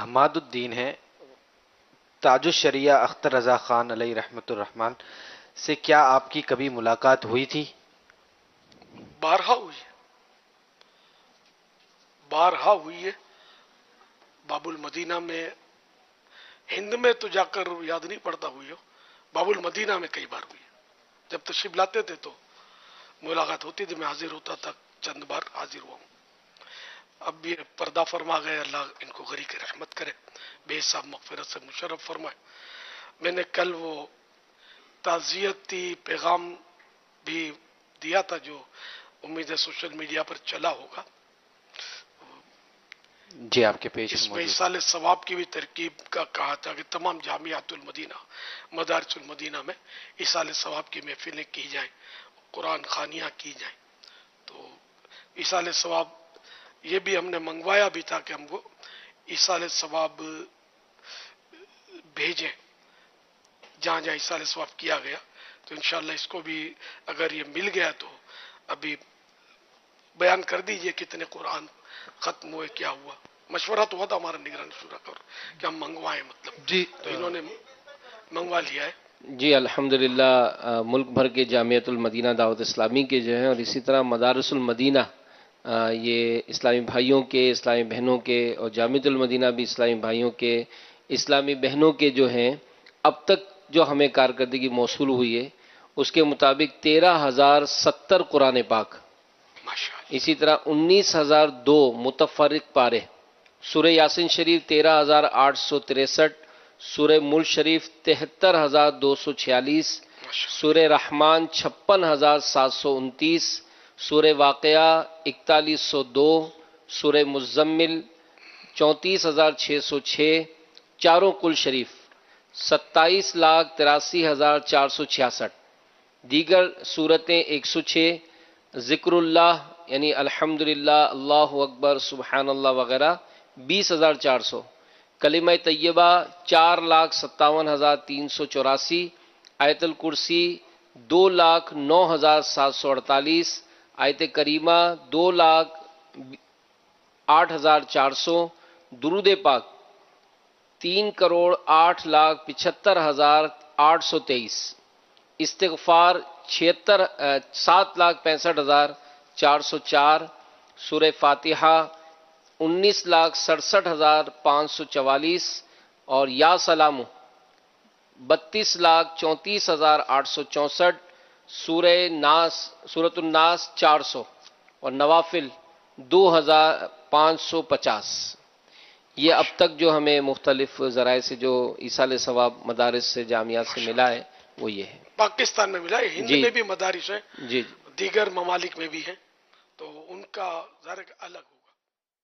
حماد الدین ہیں، تاج الشریعہ اختر رضا خان علیہ رحمۃ الرحمن سے کیا آپ کی کبھی ملاقات ہوئی تھی؟ بارہا ہوئی ہے، بارہا ہوئی ہے۔ باب المدینہ میں، ہند میں تو جا کر یاد نہیں پڑتا ہوئی ہو، باب المدینہ میں کئی بار ہوئی ہے۔ جب تشریف لاتے تھے تو ملاقات ہوتی تھی، میں حاضر ہوتا تھا، چند بار حاضر ہوا ہوں۔ اب یہ پردہ فرما گئے، اللہ ان کو غریق رحمت کرے، بے حساب مغفرت سے مشرف فرمائے۔ میں نے کل وہ تعزیتی پیغام بھی دیا تھا جو امید ہے سوشل میڈیا پر چلا ہوگا۔ جی آپ کے پیج اس میں موجود۔ ایصال ثواب کی بھی ترکیب کا کہا تھا کہ تمام جامعات المدینہ، مدارس المدینہ میں ایصال ثواب کی محفلیں کی جائیں، قرآن خوانیاں کی جائیں۔ تو ایصال ثواب یہ بھی ہم نے منگوایا بھی تھا کہ ہم کو ایصال ثواب بھیجیں جہاں جہاں ایصال ثواب کیا گیا، تو انشاءاللہ اس کو بھی اگر یہ مل گیا تو ابھی بیان کر دیجئے کتنے قرآن ختم ہوئے، کیا ہوا۔ مشورہ تو ہوا تھا ہمارا نگران شورا کا کہ ہم منگوائیں، مطلب جی تو انہوں نے منگوا لیا ہے۔ جی الحمدللہ، ملک بھر کے جامعۃ المدینہ دعوت اسلامی کے جو ہیں، اور اسی طرح مدارس المدینہ، یہ اسلامی بھائیوں کے، اسلامی بہنوں کے، اور جامعۃ المدینہ بھی اسلامی بھائیوں کے، اسلامی بہنوں کے جو ہیں، اب تک جو ہمیں کارکردگی موصول ہوئی ہے اس کے مطابق 13,070 قرآن پاک، ماشاءاللہ، اسی طرح 19,002 متفرق پارے، سورہ یاسین شریف 13,863، سورہ ملک شریف 73,246، سورہ رحمان 56,729، سورہ واقعہ 4102، سورہ مزمل 34,606، چاروں کل شریف 27,83,466، دیگر صورتیں 106، ذکر اللہ یعنی الحمدللہ، اللہ اکبر، سبحان اللہ وغیرہ 20,400، کلمہ طیبہ 4,57,384، آیت الکرسی 2,09,748، آیت کریمہ 2,08,400، درود پاک 3,08,75,823، استغفار 7,65,404، سورہ فاتحہ 19,67,544، اور یا سلام 32,34,864، سورۃ الناس 400، اور نوافل 2,550۔ یہ اب تک جو ہمیں مختلف ذرائع سے جو ایصال ثواب مدارس سے، جامعات سے ملا ہے وہ یہ ہے۔ پاکستان میں ملا ہے، ہند جی میں بھی مدارس ہیں، جی دیگر ممالک میں بھی ہیں، تو ان کا ذرا الگ